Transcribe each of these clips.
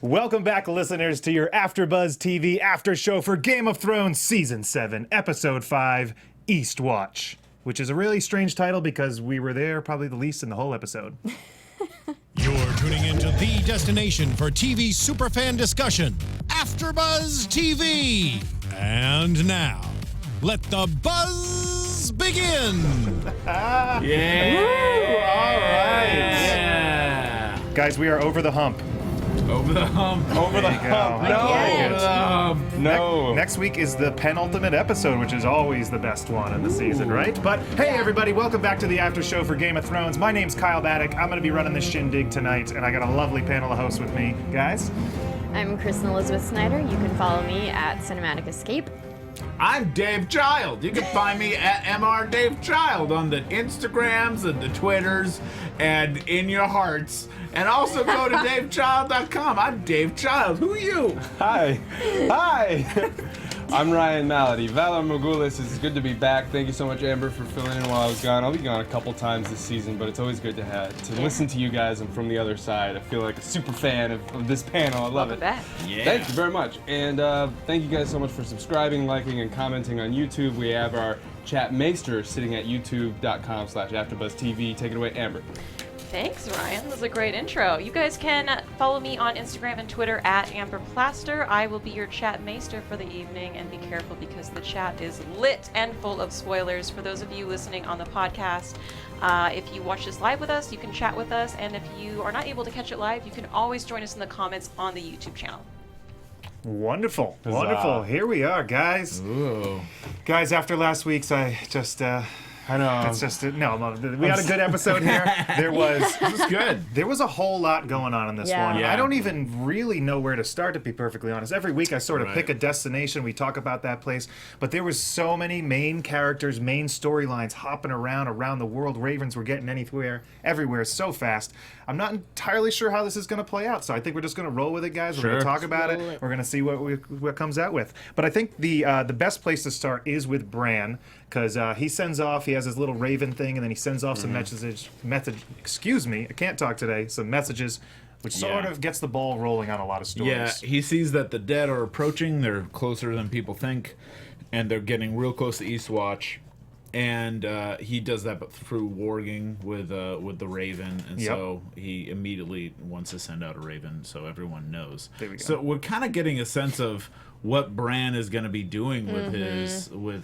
Welcome back, listeners, to your AfterBuzz TV after show for Game of Thrones Season 7, Episode 5, Eastwatch, which is a really strange title because we were there probably the least in the whole episode. You're tuning into the destination for TV superfan discussion, AfterBuzz TV. And now, let the buzz begin. Yeah. Woo, all right. Yeah. Guys, we are over the hump. Over the hump. Over the hump. Over the hump. No. Next week is the penultimate episode, which is always the best one in the season, right? But hey, everybody, welcome back to the after show for Game of Thrones. My name's Kyle Maddock. I'm going to be running the shindig tonight, and I got a lovely panel of hosts with me. Guys? I'm Kristen Snyder. You can follow me at Cinematic Escape. I'm Dave Child. You can find me at Mr. Dave Child on the Instagrams and the Twitters and in your hearts. And also go to davechild.com. I'm Dave Child. Who are you? Hi. I'm Ryan Malaty. Valor Mogulis, it's good to be back. Thank you so much, Amber, for filling in while I was gone. I'll be gone a couple times this season, but it's always good to listen to you guys. I'm from the other side. I feel like a super fan of this panel. I love it. Back. Yeah. Thank you very much. And thank you guys so much for subscribing, liking, and commenting on YouTube. We have our chat maester sitting at youtube.com/AfterBuzzTV. Take it away, Amber. Thanks, Ryan. That was a great intro. You guys can follow me on Instagram and Twitter at AmberPlaster. I will be your chat maester for the evening, and be careful because the chat is lit and full of spoilers. For those of you listening on the podcast, if you watch this live with us, you can chat with us, and if you are not able to catch it live, you can always join us in the comments on the YouTube channel. Wonderful. Huzzah. Wonderful. Here we are, guys. Ooh. Guys, after last week's, I know. It's just no. We had a good episode here. This was good. There was a whole lot going on in this one. Yeah. I don't even really know where to start, to be perfectly honest. Every week I sort of pick a destination. We talk about that place, but there was so many main characters, main storylines hopping around the world. Ravens were getting everywhere so fast. I'm not entirely sure how this is going to play out, so I think we're just going to roll with it, guys. We're going to talk about it. We're going to see what comes out with. But I think the best place to start is with Bran, because he sends off. He has his little raven thing, and then he sends off some messages. Excuse me, I can't talk today. Some messages, which sort of gets the ball rolling on a lot of stories. Yeah, he sees that the dead are approaching. They're closer than people think, and they're getting real close to Eastwatch. And he does that through warging with the Raven, and so he immediately wants to send out a Raven so everyone knows. There we go. So we're kind of getting a sense of what Bran is going to be doing with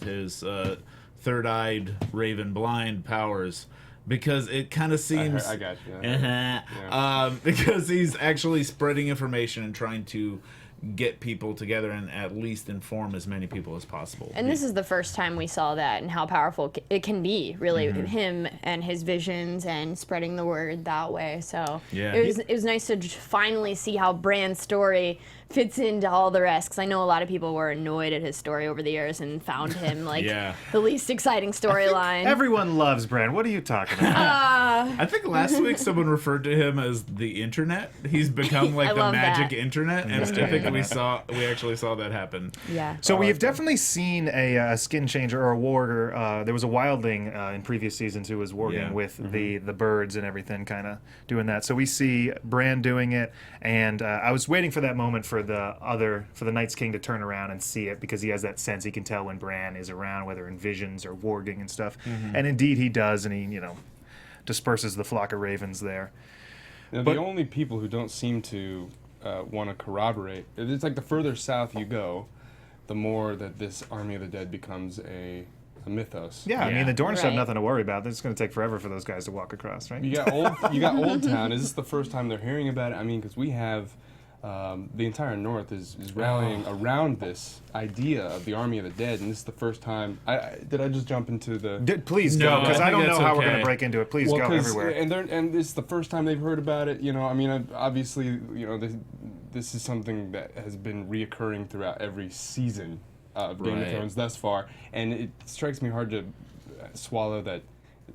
his third-eyed Raven blind powers, because it kind of seems I got you. because he's actually spreading information and trying to get people together and at least inform as many people as possible. And this is the first time we saw that and how powerful it can be, really, him and his visions and spreading the word that way. So it was nice to finally see how Bran's story fits into all the rest, because I know a lot of people were annoyed at his story over the years and found him like the least exciting storyline. Everyone loves Bran. What are you talking about? I think last week someone referred to him as the internet. He's become like the magic internet, and I think we actually saw that happen. Yeah. So we have definitely seen a skin changer or a warger. There was a wildling in previous seasons who was warging with the birds and everything, kind of doing that. So we see Bran doing it, and I was waiting for that moment for the Night's King to turn around and see it, because he has that sense. He can tell when Bran is around, whether in visions or warging and stuff. And indeed he does, and he disperses the flock of ravens there. Now, the only people who don't seem to want to corroborate, it's like the further south you go, the more that this army of the dead becomes a mythos. Yeah, I mean, the Dornish have nothing to worry about. It's going to take forever for those guys to walk across, right? You got Old Town. Is this the first time they're hearing about it? I mean, because we have the entire North is rallying around this idea of the army of the dead, and this is the first time. Did I just jump into the? Please go, because I don't know how we're going to break into it. Please go everywhere. And this is the first time they've heard about it. I mean, obviously, this is something that has been reoccurring throughout every season of Game of Thrones thus far, and it strikes me hard to swallow that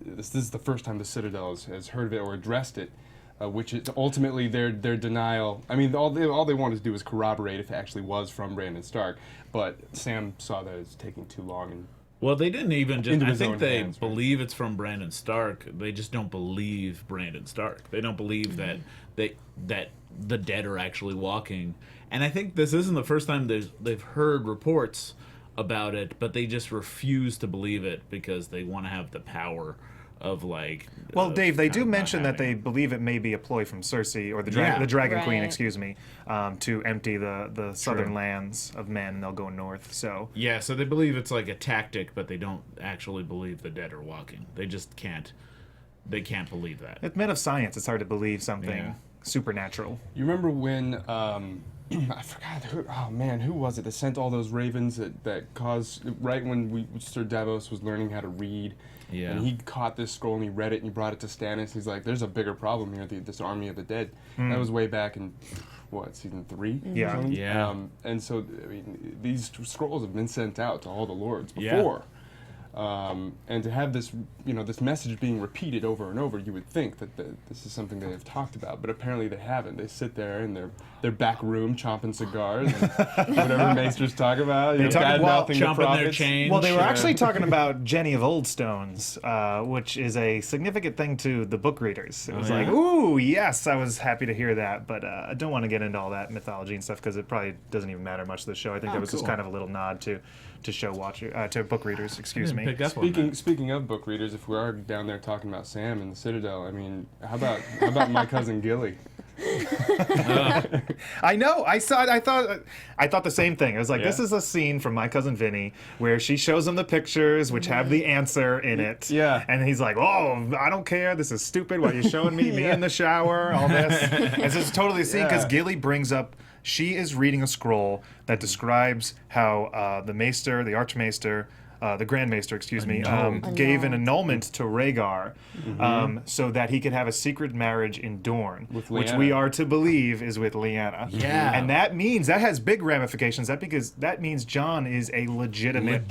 this is the first time the Citadel has heard of it or addressed it. Which is ultimately their denial. I mean, all they wanted to do was corroborate if it actually was from Brandon Stark. But Sam saw that it's taking too long, and Well, they didn't even just. Into I his think own they hands, right? believe it's from Brandon Stark. They just don't believe Brandon Stark. They don't believe that the dead are actually walking. And I think this isn't the first time they've heard reports about it, but they just refuse to believe it because they want to have the power of like. Well, Dave, they kind do of not mention that they having it. believe it may be a ploy from Cersei or the Yeah. Dragon Queen, Right. excuse me, to empty the southern lands of men, and they'll go north. So Yeah, so they believe it's like a tactic, but they don't actually believe the dead are walking. They just can't. They can't believe that. it's men of science. It's hard to believe something Yeah. supernatural. You remember when I forgot who was it that sent all those ravens that caused right when Sir Davos was learning how to read. Yeah. And he caught this scroll and he read it and he brought it to Stannis. He's like, "There's a bigger problem here. This army of the dead." That was way back in season 3? Yeah. or something? Yeah. And so I mean, these scrolls have been sent out to all the lords Yeah. before. And to have this, this message being repeated over and over, you would think that this is something they have talked about, but apparently they haven't. They sit there in their back room chomping cigars, and whatever maesters talk about, They talk about bad-mouthing the chomping their prophets. chain. Well, they were actually talking about Jenny of Oldstones, which is a significant thing to the book readers. It was like, ooh, yes, I was happy to hear that, but I don't want to get into all that mythology and stuff because it probably doesn't even matter much to the show. I think that was just cool. kind of a little nod to to book readers. Excuse me. Pick up on that. Speaking of book readers, if we are down there talking about Sam and the Citadel, I mean, how about my cousin Gilly? I know. I saw it. I thought the same thing. I was like, this Yeah. is a scene from My Cousin Vinny where she shows him the pictures which have the answer in it. Yeah. And he's like, "Oh, I don't care. This is stupid. Why are you showing me me in the shower? All this." And so it's totally a scene because Yeah. Gilly brings up. She is reading a scroll that describes how the Maester, the Archmaester, the Grand Maester, excuse me, gave an annulment to Rhaegar so that he could have a secret marriage in Dorne, With which Lyanna. we are to believe is with Lyanna. Yeah. And that has big ramifications. That means Jon is a legitimate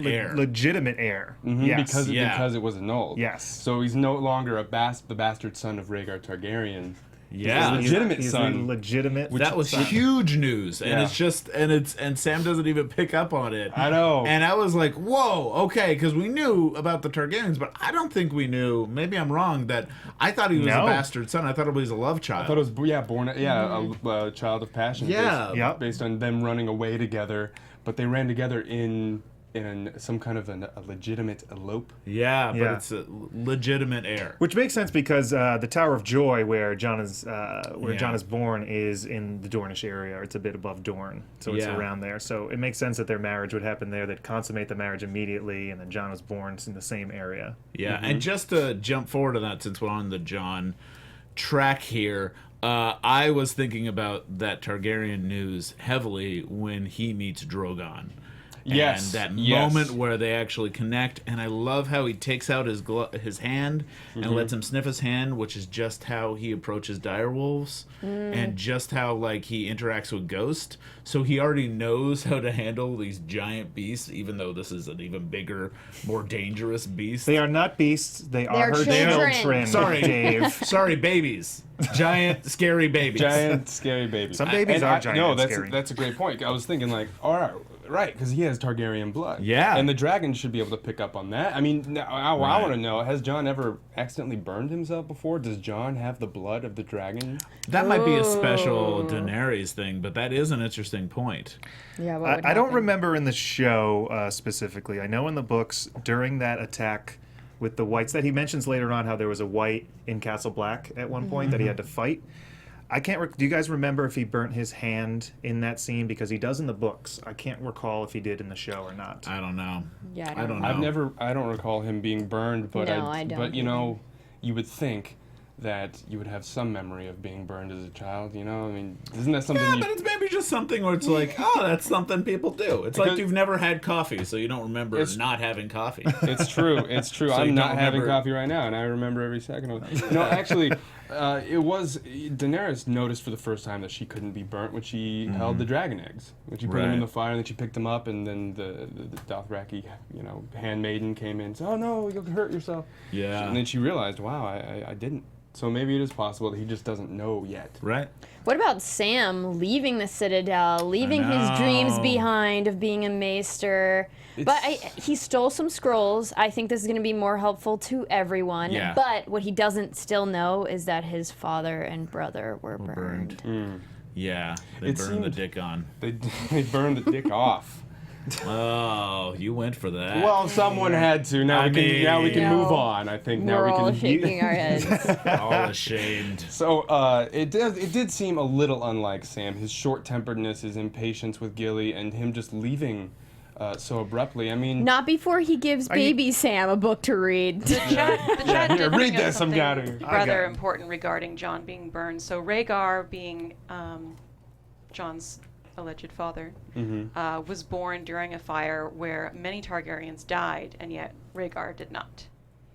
heir. legitimate heir. Yes. Because it was annulled. Yes. So he's no longer the bastard son of Rhaegar Targaryen. Yeah. He's a legitimate He's son. a legitimate. That was son. huge news, and Yeah. it's just and Sam doesn't even pick up on it. I know. And I was like, "Whoa, okay," because we knew about the Targaryens, but I don't think we knew. Maybe I'm wrong. That I thought he was No. a bastard son. I thought it was a love child. I thought it was born a child of passion. Yeah. based, Yep. based on them running away together, but they ran together in some kind of a legitimate elope. yeah, but Yeah. it's a legitimate heir. Which makes sense because the Tower of Joy, where Jon is born, is in the Dornish area. It's a bit above Dorne, so it's Yeah. around there. So it makes sense that their marriage would happen there. They'd consummate the marriage immediately, and then Jon was born in the same area. Yeah, and just to jump forward to that, since we're on the Jon track here, I was thinking about that Targaryen news heavily when he meets Drogon. Yes, And that yes. moment where they actually connect, and I love how he takes out his hand and lets him sniff his hand, which is just how he approaches direwolves, and just how like he interacts with Ghost. So he already knows how to handle these giant beasts, even though this is an even bigger, more dangerous beast. They are not beasts. They are her children. children. Sorry, Dave. Sorry, babies. Giant, scary babies. Giant, scary baby. Some babies are giant No, and that's scary. that's a great point. I was thinking like, all right, because he has Targaryen blood. Yeah. And the dragon should be able to pick up on that. I mean, now, I Right. want to know: has Jon ever accidentally burned himself before? Does Jon have the blood of the dragon? That might be a special Daenerys thing, but that is an interesting point. Yeah, what would I don't happen? remember in the show specifically. I know in the books during that attack with the whites that he mentions later on how there was a white in Castle Black at one point that he had to fight. I can't. Do you guys remember if he burnt his hand in that scene? Because he does in the books. I can't recall if he did in the show or not. I don't know. Yeah, I don't know. I don't recall him being burned, but No, I don't But you would think that you would have some memory of being burned as a child. You know, I mean, isn't that something? Yeah, you, but it's maybe just something where it's like, oh, that's something people do. It's like Because- you've never had coffee, so you don't remember It's- not having coffee. It's true. It's true. So you I'm don't not having remember- coffee right now, and I remember every second of it. No, actually, it was Daenerys noticed for the first time that she couldn't be burnt when she held the dragon eggs. When she put them in Right. the fire, and then she picked them up, and then the Dothraki, handmaiden came in and said, "Oh no, you'll hurt yourself." Yeah. And then she realized, "Wow, I didn't." So maybe it is possible that he just doesn't know yet. Right. What about Sam leaving the Citadel, leaving his dreams behind of being a maester? But he stole some scrolls. I think this is going to be more helpful to everyone. Yeah. But what he doesn't still know is that his father and brother were burned. Yeah, they burned the dick on. They burned the dick off. Oh, you went for that. Well, someone had to. Now we can move on. I think now We're we all can. shaking our heads. All ashamed. So it did seem a little unlike Sam. His short-temperedness, his impatience with Gilly, and him just leaving so abruptly. I mean, Not before he gives baby Sam a book to read. The chat here, did read bring up this, I'm something gathering. rather important regarding Jon being burned. So Rhaegar, being Jon's alleged father, was born during a fire where many Targaryens died, and yet Rhaegar did not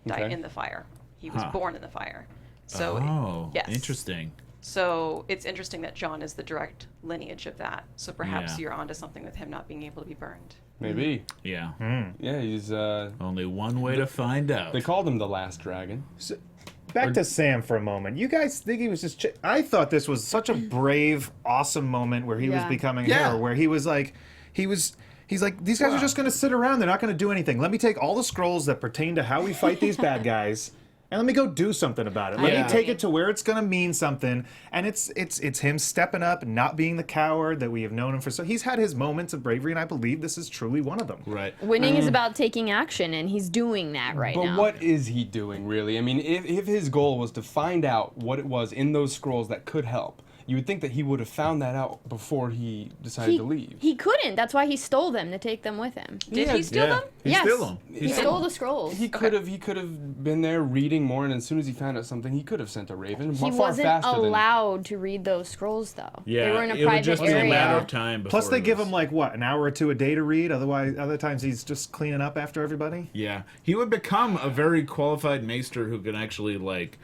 die in the fire. He was born in the fire. So yes. Interesting. So it's interesting that Jon is the direct lineage of that. So perhaps you're onto something with him not being able to be burned. maybe. Yeah. Yeah, he's. Only one way to find out. They called him the Last Dragon. Back to Sam for a moment. You guys think he was just... I thought this was such a brave, awesome moment where he was becoming a hero, where he was like... He's like, these guys are just going to sit around. They're not going to do anything. Let me take all the scrolls that pertain to how we fight these bad guys, and let me go do something about it. Let me take it to where it's going to mean something. And it's him stepping up and not being the coward that we have known him for. So he's had his moments of bravery, and I believe this is truly one of them. Right. Winning is about taking action, and he's doing that now. But what is he doing, really? I mean, if his goal was to find out what it was in those scrolls that could help, you would think that he would have found that out before he decided to leave. He couldn't. That's why he stole them to take them with him. Did he steal them? He Yes. stole them. He stole the scrolls. He could have been there reading more, and as soon as he found out something, he could have sent a raven. He far wasn't faster allowed to read those scrolls, though. Yeah, they were in a it would private just be area. a matter of time. Plus, before they give it was- him, like, what, an hour or two a day to read? Otherwise, other times he's just cleaning up after everybody? Yeah, he would become a very qualified maester who can actually like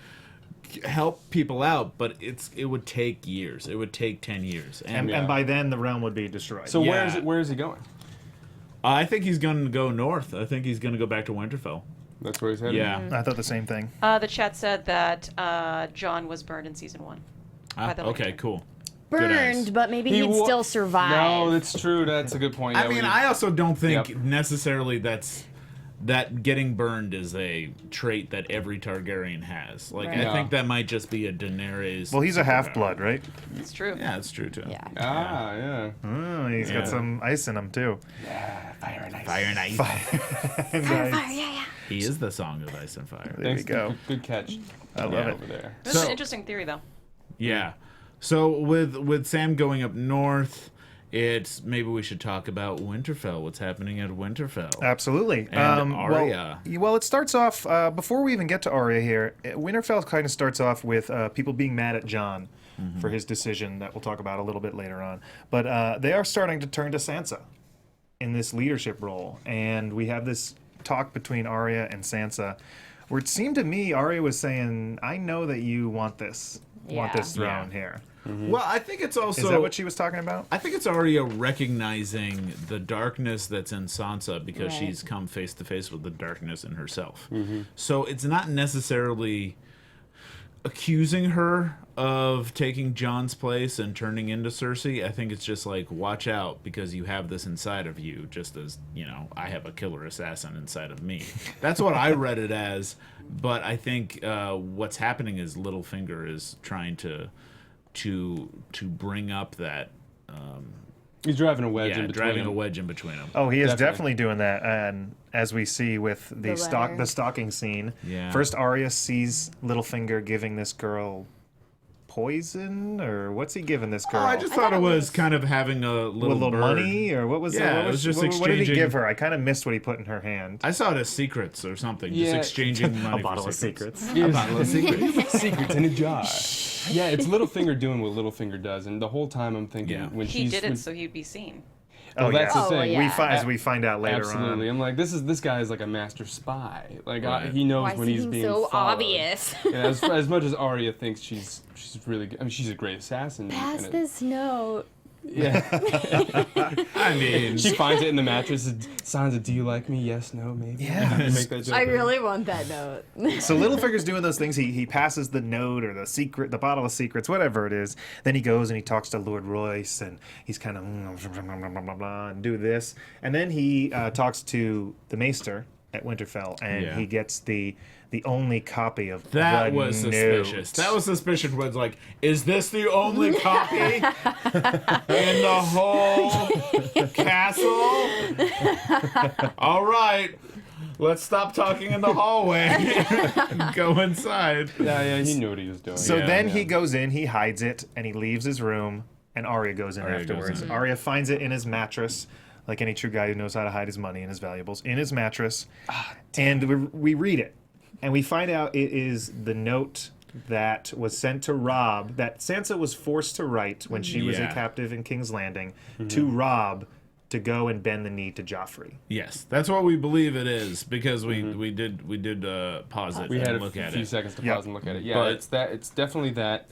help people out, but it would take years. It would take 10 years, And by then, the realm would be destroyed. So Yeah. where is he going? I think he's going to go north. I think he's going to go back to Winterfell. That's where he's headed? Yeah. I thought the same thing. The chat said that Jon was burned in season 1. by the Okay, Lightning. cool. Good eyes. Burned, but maybe he'd still survive. No, that's true. That's a good point. I Yeah, mean, we- I also don't think Yep. necessarily that getting burned is a trait that every Targaryen has. Like, Right. I Yeah. think that might just be a Daenerys. Well, he's a superpower. half-blood, right? It's true. Yeah, that's true, too. Yeah. yeah. Oh, he's got some ice in him, too. Fire and ice. Fire and ice. Yeah. He is the song of ice and fire. There we go. Good catch. I love it. Over there. That's So- an interesting theory, though. Yeah. So with Sam going up north, it's maybe we should talk about Winterfell. What's happening at Winterfell? Absolutely. And Arya. Well, it starts off, before we even get to Arya here, Winterfell kind of starts off with people being mad at Jon for his decision that we'll talk about a little bit later on. But they are starting to turn to Sansa in this leadership role. And we have this talk between Arya and Sansa where it seemed to me Arya was saying, I know that you want this Yeah. throne here. Well, I think it's also Is that what she was talking about? I think it's Arya recognizing the darkness that's in Sansa because Right. she's come face to face with the darkness in herself. So it's not necessarily accusing her of taking Jon's place and turning into Cersei. I think it's just like, watch out because you have this inside of you, just as, I have a killer assassin inside of me. That's what I read it as, but I think what's happening is Littlefinger is trying to bring up that He's driving a wedge in between. driving a wedge in between them. Oh, he is Definitely. definitely doing that, and as we see with the letter. stalking scene, Yeah. first Arya sees Littlefinger giving this girl poison, or what's he giving this girl? I just thought it was kind of having a With a little little bird. money, or what was Yeah, it? it was just what did he exchanging- give her? I kind of missed what he put in her hand. I saw it as secrets or something, Yeah. just exchanging money A bottle for of secrets. A bottle of secrets. Secrets in a jar. Yeah, it's Littlefinger doing what Littlefinger does, and the whole time I'm thinking Yeah. when He she's did it when- so he'd be seen. Oh, that's yeah. the thing. yeah. As we find out later Absolutely, on. I'm like, this guy is like a master spy. Like Right. he knows Why is when he he's being being so followed. obvious? Yeah, as much as Arya thinks she's really good. I mean, she's a great assassin. Pass and this note. Yeah. I mean, She finds it in the mattress. Sansa, do you like me? Yes, no, maybe. Yeah. Make that joke. I really want that note. So Littlefinger's doing those things. He passes the note or the secret, the bottle of secrets, whatever it is. Then he goes and he talks to Lord Royce, and he's kind of blah, blah, blah, blah, and do this. And then he talks to the Maester at Winterfell, and he gets the only copy of that the was note. suspicious. That was suspicious. Was like, is this the only copy in the whole castle? All right, let's stop talking in the hallway and go inside. Yeah, he knew what he was doing. So then he goes in, he hides it, and he leaves his room, and Arya goes in Arya afterwards. goes in. Arya finds it in his mattress, like any true guy who knows how to hide his money and his valuables, in his mattress. And we read it, and we find out it is the note that was sent to Robb, that Sansa was forced to write when she was a captive in King's Landing, to Robb to go and bend the knee to Joffrey. Yes, that's what we believe it is, because we did pause it We and had look a at few it. seconds to Yep. pause and look at it. Yeah, But- it's definitely that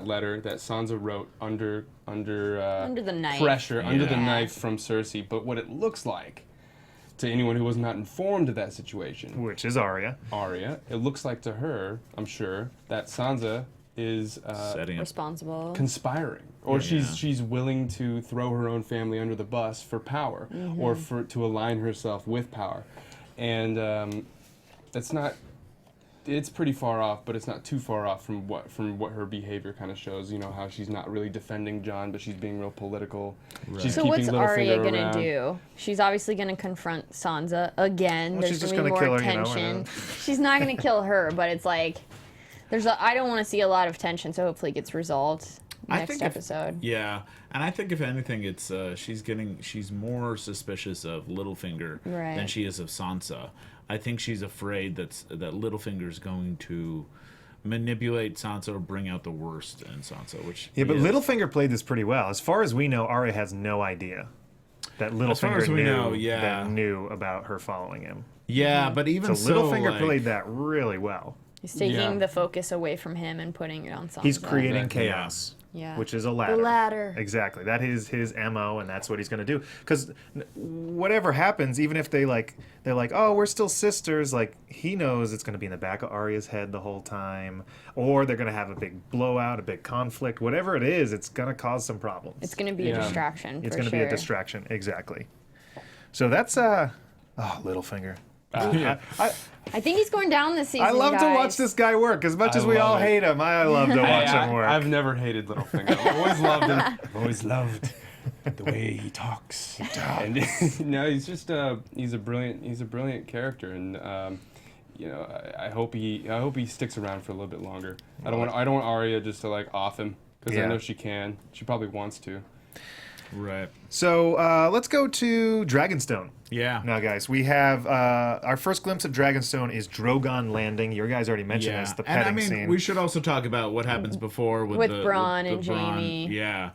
letter that Sansa wrote under the knife. pressure, under the Yeah. knife from Cersei. But what it looks like, to anyone who was not informed of that situation, Which is Arya. Arya, it looks like to her, I'm sure, that Sansa is Setting up. Responsible. conspiring, or she's willing to throw her own family under the bus for power, or to align herself with power, and it's not. It's pretty far off, but it's not too far off from what her behavior kind of shows. You know how she's not really defending Jon, but she's being real political. She's So keeping what's Arya Littlefinger gonna around. do? She's obviously gonna confront Sansa again. Well, There's she's just gonna be gonna more kill her, you know, tension. and She's not gonna kill her, but it's like I don't want to see a lot of tension, so hopefully it gets resolved next episode. Yeah, and I think if anything, it's she's more suspicious of Littlefinger than she is of Sansa. I think she's afraid that Littlefinger's going to manipulate Sansa or bring out the worst in Sansa, which But he is. Littlefinger played this pretty well. As far as we know, Arya has no idea that As far Littlefinger as we know, knew about her following him. Yeah, but even So Littlefinger like, played that really well. He's taking the focus away from him and putting it on Sansa. He's creating Exactly, chaos, Yeah. which is a ladder. The ladder. Exactly. That is his MO, and that's what he's going to do. Because whatever happens, even if they're like, oh, we're still sisters, like, he knows it's going to be in the back of Arya's head the whole time, or they're going to have a big blowout, a big conflict. Whatever it is, it's going to cause some problems. It's going to be a distraction. It's going to be a distraction, exactly. So that's Littlefinger. I think he's going down this season. I love to guys. watch this guy work. As much as we love all it. hate him, I love to watch him work. I've never hated Littlefinger. I've always loved him. I've always loved the way he talks. And no, he's just he's a brilliant character, and I hope he sticks around for a little bit longer. I don't want Arya just to like off him, because I know she can. She probably wants to. right. So let's go to Dragonstone. Yeah. Now, guys, we have our first glimpse of Dragonstone is Drogon landing. You guys already mentioned this, the petting and I mean, scene. we should also talk about what happens before with Bronn the and Jaime. Yeah,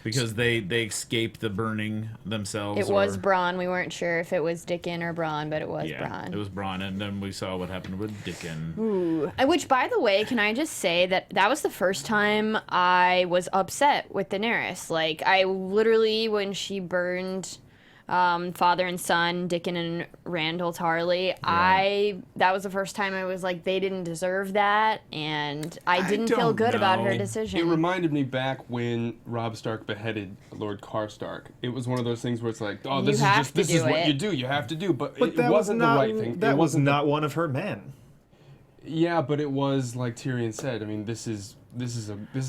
because they escape the burning themselves. It was or- Bronn. We weren't sure if it was Dickon or Bronn, but it was Yeah, Bronn. it was Bronn, and then we saw what happened with Dickon. Which, by the way, can I just say that was the first time I was upset with Daenerys. Like, I literally, when she burned father and son, Dickon and Randall Tarley, that was the first time I was like, they didn't deserve that, and I didn't feel don't good about her know. decision. It reminded me back when Robb Stark beheaded Lord Karstark. It was one of those things where it's like, oh, this is what you do. You have to do, but it that wasn't not, the right thing. That it was wasn't not one of her men. Yeah, but it was like Tyrion said. I mean, this is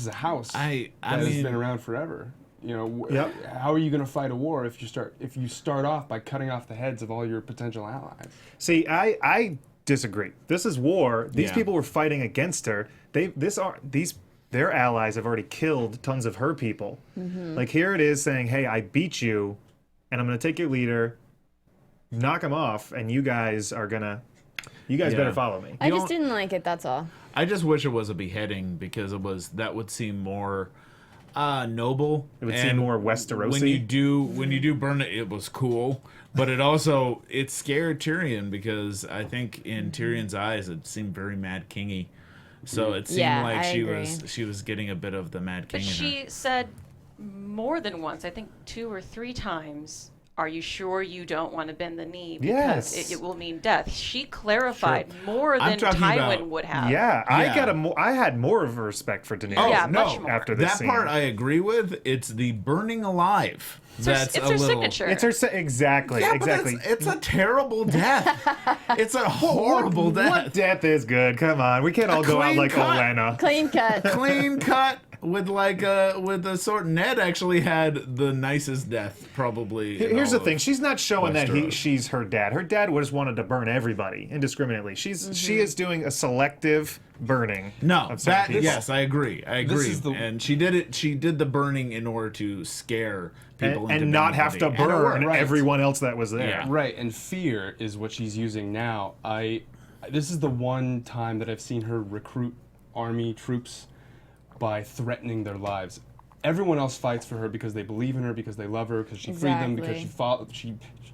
a house I that has mean- been around forever. You know, Yep. how are you going to fight a war if you start off by cutting off the heads of all your potential allies? See, I disagree. This is war. These Yeah. people were fighting against her. Their allies have already killed tons of her people. Like, here it is saying, hey, I beat you, and I'm going to take your leader, knock him off, and you guys better follow me. I just didn't like it, that's all. I just wish it was a beheading, because that would seem more noble. It would seem more Westerosi. When you do burn it, it was cool, but it scared Tyrion, because I think in Tyrion's eyes it seemed very Mad Kingy. So it seemed like I she agree. was getting a bit of the Mad King But in her. she said more than once, I think 2 or 3 times, are you sure you don't want to bend the knee? Because Yes. it will mean death. She clarified more I'm than talking Tywin about- would have. Yeah, Yeah. I had more of a respect for Daenerys. Oh, Yeah, no. much more. After this That scene. part I agree with. It's the burning alive. It's her, That's it's a her little... signature. It's her exactly, Yeah, exactly. but it's a terrible death. It's a horrible death. What death is good? Come on, we can't all go out clean like cut. Olenna. Clean cut. Clean cut with with the sword. Ned actually had the nicest death, probably. in Here's the all thing: of she's not showing that Westeros. she's her dad. Her dad just wanted to burn everybody indiscriminately. She is doing a selective burning. No, of certain people. yes, I agree. I agree. is the- And she did it. She did the burning in order to scare people into and not bending have the to knee. And it burn worked. Right. everyone else that was there. Yeah. Right, and fear is what she's using now. This is the one time that I've seen her recruit army troops by threatening their lives. Everyone else fights for her because they believe in her, because they love her, because she freed them, because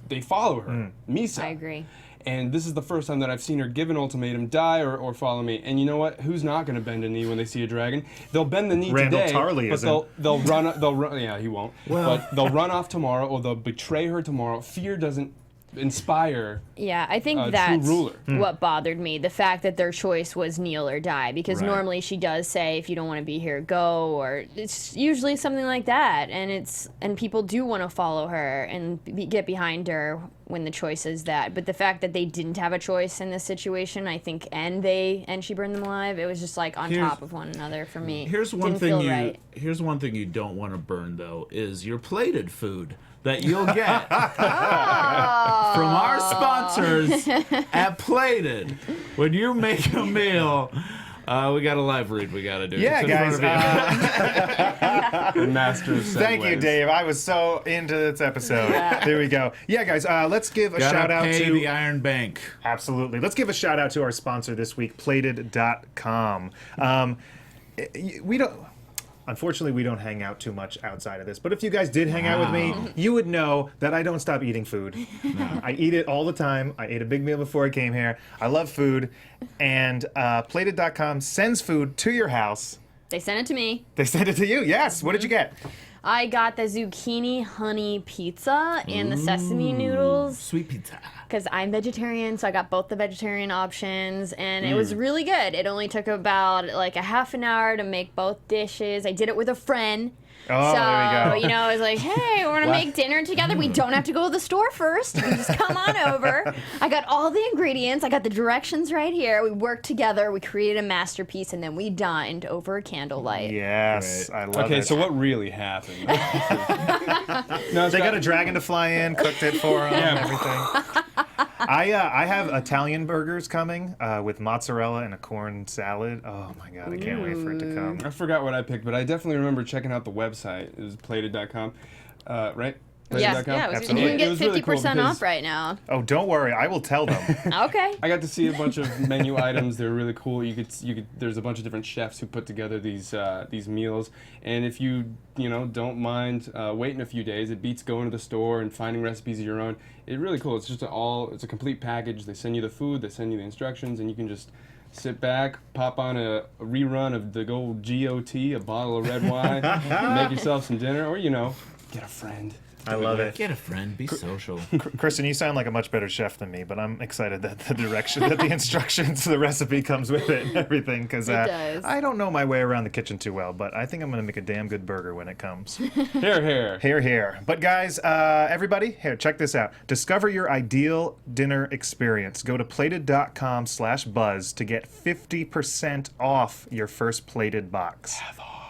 they follow her. Misa. I agree. And this is the first time that I've seen her give an ultimatum: die or follow me. And you know what? Who's not going to bend a knee when they see a dragon? They'll bend the knee Randall today, Tarley but isn't. they'll run. Yeah, he won't. But they'll run off tomorrow, or they'll betray her tomorrow. Fear doesn't inspire. Yeah, I think true that's ruler. what bothered me. The fact that their choice was kneel or die. Because Right. normally she does say, if you don't want to be here, go. Or it's usually something like that. And people do want to follow her and get behind her when the choice is that. But the fact that they didn't have a choice in this situation, I think, and she burned them alive, it was just like on Here's- top of one another for me. Here's one Didn't thing feel right. Here's one thing you don't want to burn though is your plated food that you'll get from our sponsors at Plated. When you make a meal, we got a live read we got to do. Yeah, It's in front guys. of you. Master of Thank you, segues. Dave. I was so into this episode. There we go. Yeah, guys. Let's give a Gotta shout out pay to the Iron Bank. Absolutely. Let's give a shout out to our sponsor this week, Plated.com. Unfortunately, we don't hang out too much outside of this. But if you guys did hang out with me, you would know that I don't stop eating food. I eat it all the time. I ate a big meal before I came here. I love food. And Plated.com sends food to your house. They sent it to me. They send it to you. Yes. What did you get? I got the zucchini honey pizza and the sesame noodles. Sweet pizza. Because I'm vegetarian, so I got both the vegetarian options, and it was really good. It only took about like a half an hour to make both dishes. I did it with a friend. Oh, So, there we go. I was like, hey, we're gonna make dinner together. We don't have to go to the store first. You can just come on over. I got all the ingredients. I got the directions right here. We worked together. We created a masterpiece, and then we dined over candlelight. Yes. I love Okay, it. so what really happened? No, They got a dragon to fly in, cooked it for them, and everything. I have Italian burgers coming with mozzarella and a corn salad. Oh my god, I can't wait for it to come. I forgot what I picked, but I definitely remember checking out the website. It was plated.com, right? Yes, Plated.com? yeah, it was Absolutely. You can It get was really cool 50% because off right now. Oh, don't worry, I will tell them. Okay. I got to see a bunch of menu items. They were really cool. You could. There's a bunch of different chefs who put together these meals. And if you don't mind waiting a few days, it beats going to the store and finding recipes of your own. It's really cool. It's just it's a complete package. They send you the food, they send you the instructions, and you can just sit back, pop on a rerun of the old GOT, a bottle of red wine, make yourself some dinner, or get a friend. I love it. Get a friend. Be social. Kristen, you sound like a much better chef than me, but I'm excited that the direction, that the instructions, the recipe comes with it and everything, because It does. I don't know my way around the kitchen too well, but I think I'm going to make a damn good burger when it comes. Here. Here. But guys, everybody, here, check this out. Discover your ideal dinner experience. Go to plated.com/buzz to get 50% off your first Plated box.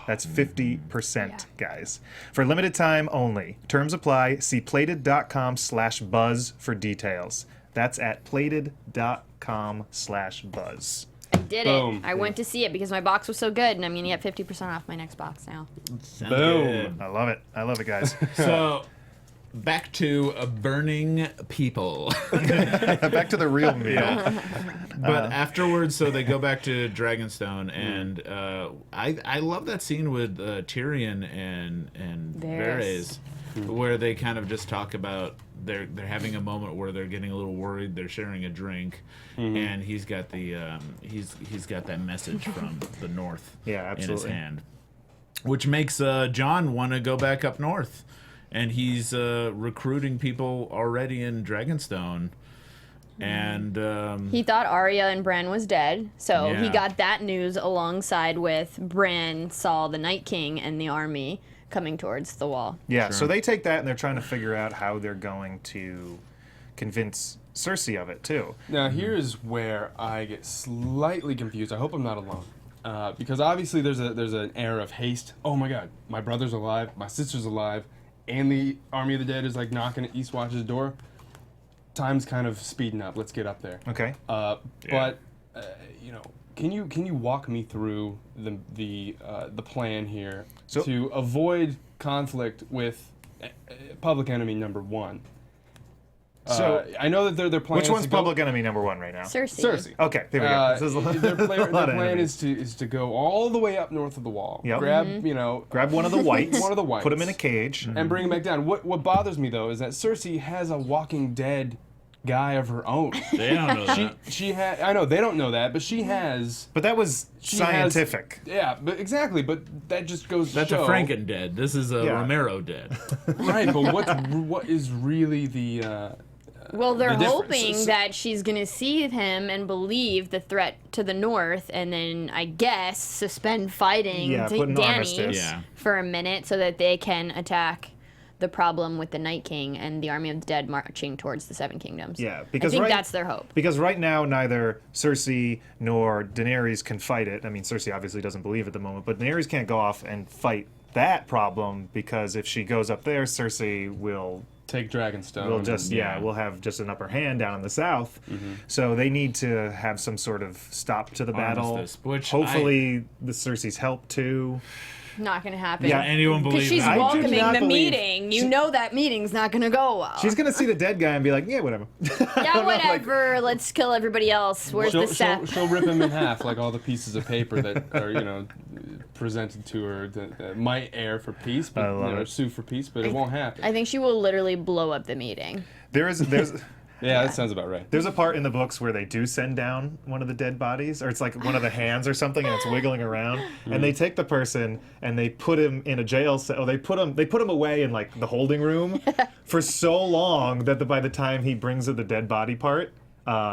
That's 50%, guys. For limited time only. Terms apply. See plated.com/buzz for details. That's at plated.com/buzz. I did Boom. it. I went to see it because my box was so good, and I'm going to get 50% off my next box now. Sounds Boom. good. I love it. I love it, guys. So, back to burning people. Back to the real meal. But afterwards, so they go back to Dragonstone, and I love that scene with Tyrion and Varys. Varys, where they kind of just talk about they're having a moment where they're getting a little worried. They're sharing a drink, and he's got the he's got that message from the North Yeah, in his absolutely. hand. which makes Jon want to go back up north, and he's recruiting people already in Dragonstone. And he thought Arya and Bran was dead, so he Yeah. got that news alongside with Bran saw the Night King and the army coming towards the wall. Yeah, so they take that and they're trying to figure out how they're going to convince Cersei of it too. Now here's where I get slightly confused. I hope I'm not alone, because obviously there's an air of haste. Oh my God, my brother's alive, my sister's alive, and the army of the dead is like knocking at Eastwatch's door. Time's kind of speeding up. Let's get up there. Okay. But you know, can you walk me through the plan here to avoid conflict with public enemy number one? So I know that their plan. which one's public enemy number one right now? Cersei. Okay, there we go. This is Their a lot of plan enemies. is to go all the way up north of the wall. Yep. Grab Grab one of the whites, one of the whites, put him in a cage. and bring him back down. What bothers me though is that Cersei has a Walking Dead guy of her own. they don't know that. She had. I know they don't know that, but she has. But that was scientific. Yeah, but exactly. But that just goes. That's to show, a Franken dead. This is a Yeah. Romero dead. Right, but what is really the? Well, they're The difference hoping is- that she's going to see him and believe the threat to the north, and then, I guess, suspend fighting Yeah, put an Dany armistice. Yeah. for a minute so that they can attack the problem with the Night King and the army of the dead marching towards the Seven Kingdoms. Yeah, I because think right, that's their hope. Because right now, neither Cersei nor Daenerys can fight it. I mean, Cersei obviously doesn't believe at the moment, but Daenerys can't go off and fight that problem because if she goes up there, Cersei will Take Dragonstone. we'll just Yeah. we'll have just an upper hand down in the south. So they need to have some sort of stop to the battle. Armistice, which hopefully the Cersei's help too. Not going to happen. Yeah, anyone Because believe she's that? I do welcoming not the believe- meeting. You know that meeting's not going to go well. She's gonna see the dead guy and be like, yeah, whatever. Yeah, whatever. Let's kill everybody else. Where's the sap? She'll rip him in half like all the pieces of paper that are presented to her that might air for peace, but I love it. sue for peace, but it won't happen. I think she will literally blow up the meeting. There's Yeah, that sounds about right. There's a part in the books where they do send down one of the dead bodies, or it's like one of the hands or something, and it's wiggling around. And they take the person and they put him in a jail cell. They put him away in like the holding room for so long that by the time he brings the dead body part,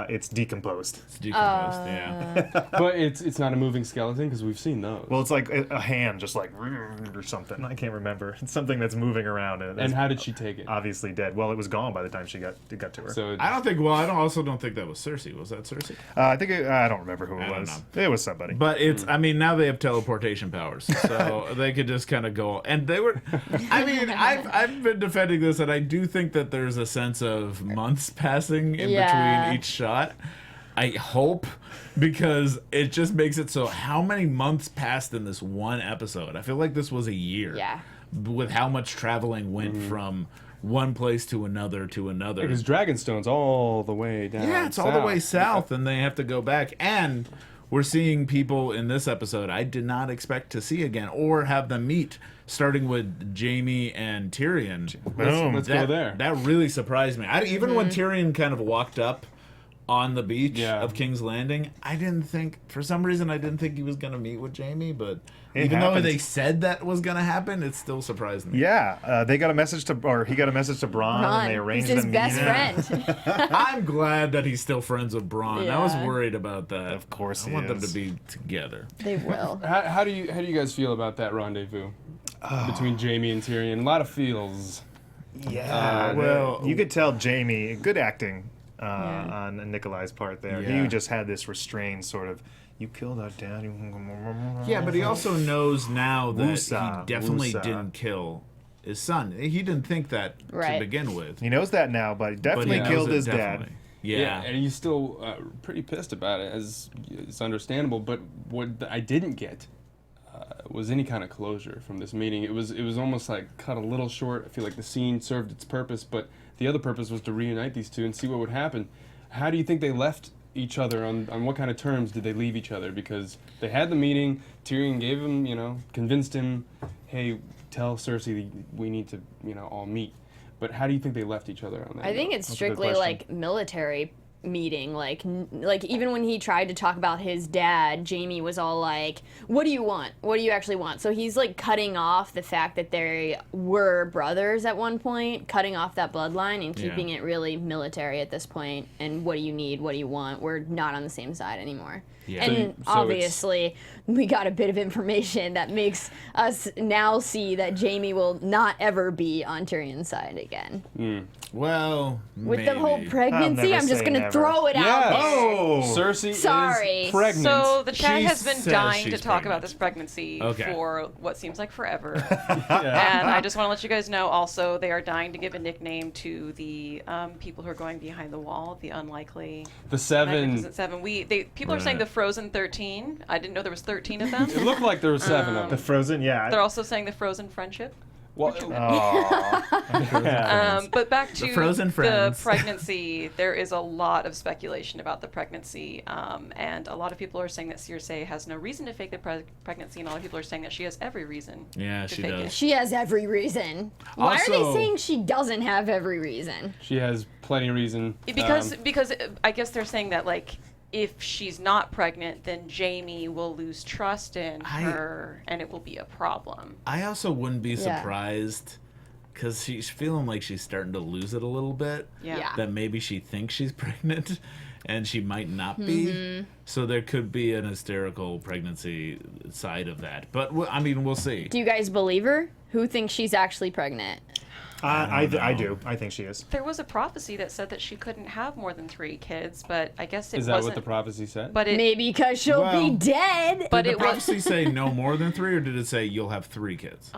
it's decomposed. It's decomposed, yeah. But it's not a moving skeleton because we've seen those. Well, it's like a hand, just like or something. I can't remember. It's something that's moving around, and and it's how did she take it? obviously dead. Well, it was gone by the time it got to her. So I also don't think that was Cersei. Was that Cersei? I think I don't remember who it don't was. It was somebody. But it's, I mean, now they have teleportation powers, so they could just kind of go. And they were, I mean, I've been defending this, and I do think that there's a sense of months passing in Yeah. between each shot. I hope, because it just makes it so how many months passed in this one episode? I feel like this was a year. Yeah. With how much traveling went from one place to another to another. because Dragonstone's all the way down. Yeah, it's all the way south, and they have to go back. And we're seeing people in this episode I did not expect to see again or have them meet, starting with Jaime and Tyrion. Boom. Let's go there. That really surprised me. Even when Tyrion kind of walked up on the beach Yeah. of King's Landing, for some reason, I didn't think he was going to meet with Jaime, but It even though happened. they said that was going to happen, it still surprised me. Yeah, he got a message to Bronn, and they Ron, arranged he's his the best meeting. friend. I'm glad that he's still friends with Bronn. I was Yeah. worried about that. Of course I he want them is. to be together. They will. How do you guys feel about that rendezvous between Jaime and Tyrion? A lot of feels. Yeah, well- you could tell Jaime, good acting on Nikolai's part there. Yeah. He just had this restrained sort of, you killed our dad. Yeah, but he also knows now that Woosah, he definitely woosah. didn't kill his son. He didn't think that Right. to begin with. He knows that now, but he But definitely he knows killed it his definitely. dad. Yeah. And he's still pretty pissed about it, as it's understandable. But what I didn't get was any kind of closure from this meeting. It was almost like cut a little short. I feel like the scene served its purpose, but the other purpose was to reunite these two and see what would happen. How do you think they left each other? On what kind of terms did they leave each other? Because they had the meeting, Tyrion gave him, convinced him, hey, tell Cersei we need to, all meet. But how do you think they left each other on that? I think note? it's That's a good strictly question. like military meeting. Like even when he tried to talk about his dad, Jaime was all like, "What do you want? What do you actually want?" So he's like cutting off the fact that they were brothers at one point, cutting off that bloodline and keeping it really military at this point. And what do you need? What do you want? We're not on the same side anymore. Yeah. And so obviously, we got a bit of information that makes us now see that Jaime will not ever be on Tyrion's side again. Well, with maybe. the whole pregnancy, I'm just going to throw it out there. Oh, Cersei Sorry. is pregnant. So the chat She has been says dying to she's talk pregnant. about this pregnancy for what seems like forever. Yeah. And I just want to let you guys know also they are dying to give a nickname to the people who are going behind the wall, the unlikely The Seven. Magnificent Seven. People are saying the Frozen 13. I didn't know there was 13 of them. It looked like there were 7 of the them. Frozen, yeah. They're also saying the Frozen Friendship. Well, But back to The Frozen Friends. pregnancy, there is a lot of speculation about the pregnancy, and a lot of people are saying that Cersei has no reason to fake the pregnancy, and a lot of people are saying that she has every reason Yeah, to she fake does. it. She has every reason. Why are they Also- saying she doesn't have every reason? she has plenty of reason. Because I guess they're saying that, like, if she's not pregnant, then Jaime will lose trust in her, and it will be a problem. I also wouldn't be surprised because she's feeling like she's starting to lose it a little bit. Yeah. That maybe she thinks she's pregnant and she might not be. So there could be an hysterical pregnancy side of that. But I mean, we'll see. Do you guys believe her? Who thinks she's actually pregnant? I do. I think she is. There was a prophecy that said that she couldn't have more than 3 kids, but I guess it Is that wasn't. what the prophecy said? But it, Maybe because she'll Well, be dead. but Did it the was. prophecy say no more than 3, or did it say you'll have 3 kids?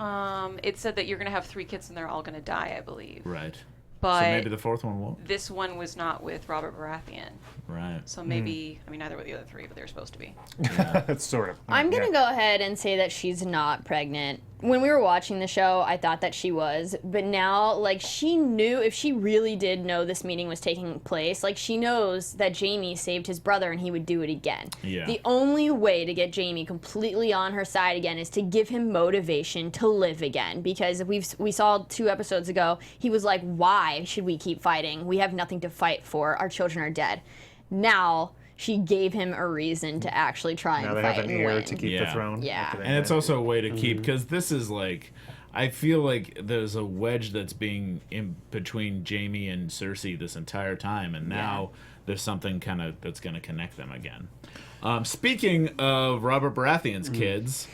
It said that you're gonna have 3 kids and they're all gonna die, I believe. Right. But So maybe the 4th one won't. this one was not with Robert Baratheon, Right. so maybe I mean neither were the other 3, but they were supposed to be. It's sort of. I'm going to go ahead and say that she's not pregnant. When we were watching the show, I thought that she was, but now, like, she knew, if she really did know this meeting was taking place, like, she knows that Jaime saved his brother and he would do it again. Yeah. The only way to get Jaime completely on her side again is to give him motivation to live again, because we saw 2 episodes ago, he was like, why should we keep fighting? We have nothing to fight for. Our children are dead. Now, she gave him a reason to actually try Now and they fight have an and heir win. to keep the Yeah. throne. Yeah. after they And it's die. also a way to keep, because this is like, I feel like there's a wedge that's being in between Jaime and Cersei this entire time, and now there's something kind of that's going to connect them again. Speaking of Robert Baratheon's kids,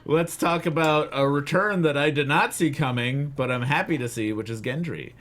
let's talk about a return that I did not see coming, but I'm happy to see, which is Gendry.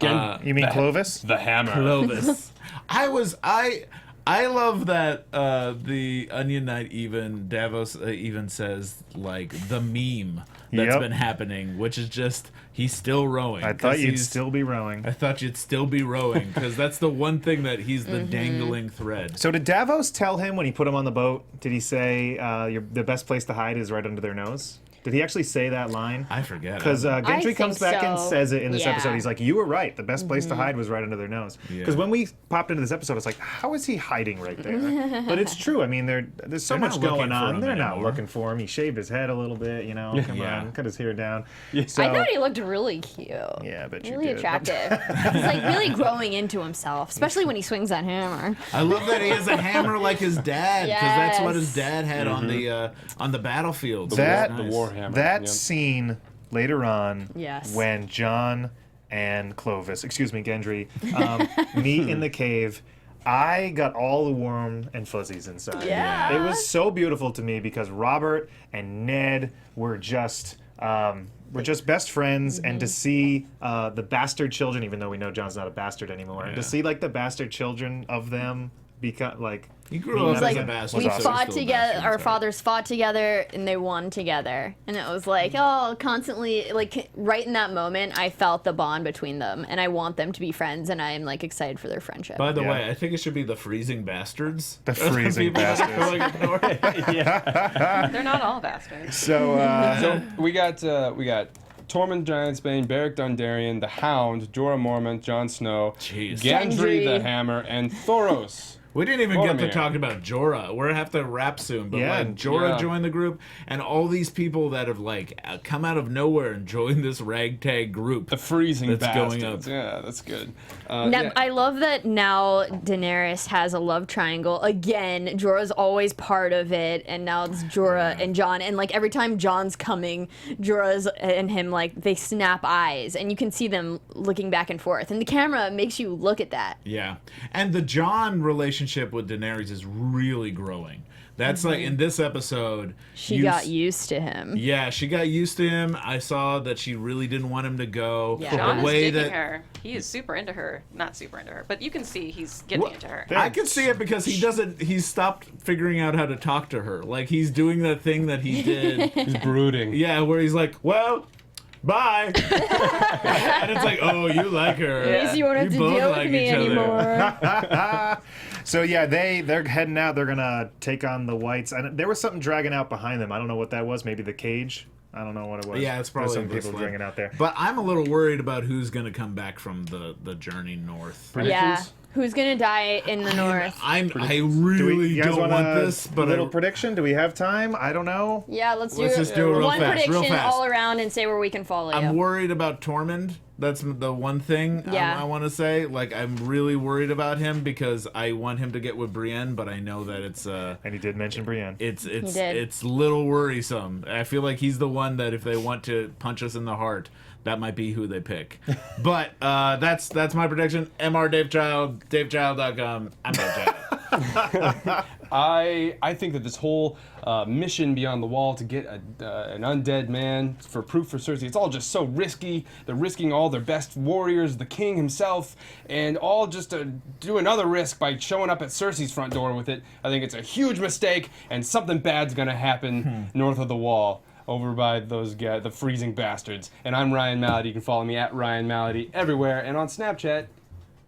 You mean Clovis? The hammer. Clovis. I love that the Onion Knight Davos even says, like, the meme that's Yep. been happening, which is just, he's still rowing. I thought 'cause you'd still be rowing. I thought you'd still be rowing, because that's the one thing that he's the dangling thread. So did Davos tell him when he put him on the boat? Did he say the best place to hide is right under their nose? Did he actually say that line? I forget. Because Gendry think comes back and so. says it in this Yeah. episode. He's like, you were right. The best place to hide was right under their nose. Because Yeah. when we popped into this episode, it's like, how is he hiding right there? But it's true. I mean, there's so They're much not looking going for on. him They're not anymore. looking for him. He shaved his head a little bit, you know. Come Yeah. on. Cut his hair down. So, I thought he looked really cute. yeah, but you Really did. attractive. He's like really growing into himself, especially when he swings that hammer. I love that he has a hammer like his dad, because that's what his Yes. dad had on the battlefield. So That- it's The nice. Warhammer. That Yep. scene later on, Yes. when Jon and Gendry, meet in the cave, I got all the warm and fuzzies inside. Yeah. It was so beautiful to me because Robert and Ned were just best friends, and to see the bastard children, even though we know Jon's not a bastard anymore, Yeah. to see like the bastard children of them become like. He grew up as like, a bastard. was We awesome. fought Still a together, bastard, our sorry. fathers fought together, and they won together. And it was like, oh, constantly, like, right in that moment, I felt the bond between them, and I want them to be friends, and I am, like, excited for their friendship. By the Yeah. way, I think it should be the freezing bastards. The freezing People that bastards. go like north. They're not all bastards. So, So we got Tormund Giantsbane, Beric Dondarrion, the Hound, Jorah Mormont, Jon Snow, Jeez. Gendry Gendry. the Hammer, and Thoros We didn't even get to Boromir. talk about Jorah. We're gonna have to wrap soon, but like Jorah joined the group, and all these people that have like come out of nowhere and joined this ragtag group. The freezing that's bastards. going up. Yeah, that's good. I love that now Daenerys has a love triangle again. Jorah's always part of it, and now it's Jorah and Jon. And like every time Jon's coming, Jorah's and him like they snap eyes, and you can see them looking back and forth. And the camera makes you look at that. Yeah, and the Jon relationship with Daenerys is really growing. That's like in this episode. She got used to him. Yeah, she got used to him. I saw that she really didn't want him to go. Yeah. Jon The is way digging that her. He is super into her. Not super into her, but you can see he's getting into her. I can see it because he's stopped figuring out how to talk to her. Like he's doing that thing that he did. He's brooding. Yeah, where he's like, well, bye. And it's like, oh, you like her. At least you won't have to both deal like with me each other. anymore. So yeah, they're heading out. They're gonna take on the Whites. And there was something dragging out behind them. I don't know what that was. Maybe the cage. I don't know what it was. Yeah, it's There's probably some this people one. dragging out there. But I'm a little worried about who's going to come back from the journey north. Yeah. Who's gonna die in the north? I Do really you guys don't want want this, but little prediction? Do we have time? I don't know. Yeah, let's just do it real one fast, real prediction fast. all around and say where we can follow I'm you. worried about Tormund. That's the one thing Yeah. I want to say. Like, I'm really worried about him because I want him to get with Brienne, but I know that it's And he did mention Brienne. it's did. it's little worrisome. I feel like he's the one that if they want to punch us in the heart, that might be who they pick. But that's my prediction. MR Dave Child, DaveChild.com. I'm Dave Child. I think that this whole mission beyond the wall to get an undead man for proof for Cersei, it's all just so risky. They're risking all their best warriors, the king himself, and all just to do another risk by showing up at Cersei's front door with it. I think it's a huge mistake, and something bad's gonna happen north of the wall. Over by those guys, the freezing bastards. And I'm Ryan Malaty. You can follow me at Ryan Malaty everywhere. And on Snapchat,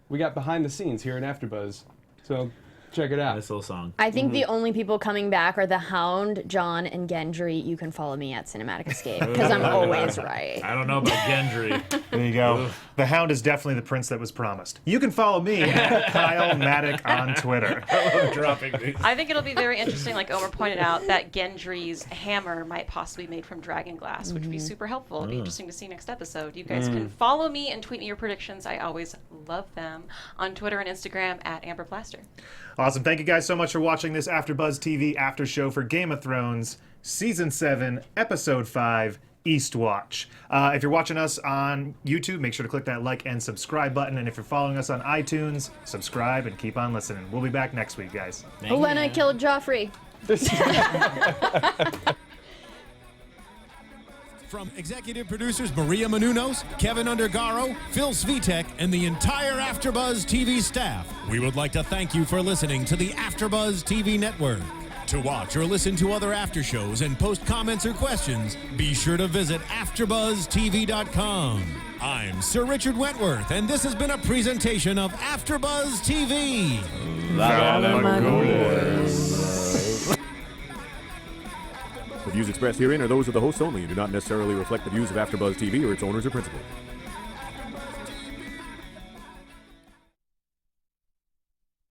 we got behind the scenes here at AfterBuzz. So check it out. Nice little song. I think the only people coming back are the Hound, Jon, and Gendry. You can follow me at Cinematic Escape because I'm always right. I don't know about Gendry. There you go. The Hound is definitely the prince that was promised. You can follow me at Kyle Maddock on Twitter. I love dropping these. I think it'll be very interesting, like Omer pointed out, that Gendry's hammer might possibly be made from dragon glass, which would be super helpful. It'll be interesting to see next episode. You guys can follow me and tweet me your predictions. I always love them on Twitter and Instagram at Amber Plaster. Awesome. Thank you guys so much for watching this AfterBuzz TV after show for Game of Thrones, Season 7, Episode 5, Eastwatch. If you're watching us on YouTube, make sure to click that like and subscribe button. And if you're following us on iTunes, subscribe and keep on listening. We'll be back next week, guys. Olenna killed Joffrey. From executive producers Maria Menounos, Kevin Undergaro, Phil Svitek, and the entire AfterBuzz TV staff, we would like to thank you for listening to the AfterBuzz TV network. To watch or listen to other after shows and post comments or questions, be sure to visit AfterBuzzTV.com. I'm Sir Richard Wentworth, and this has been a presentation of AfterBuzz TV. The views expressed herein are those of the hosts only and do not necessarily reflect the views of AfterBuzz TV or its owners or principals.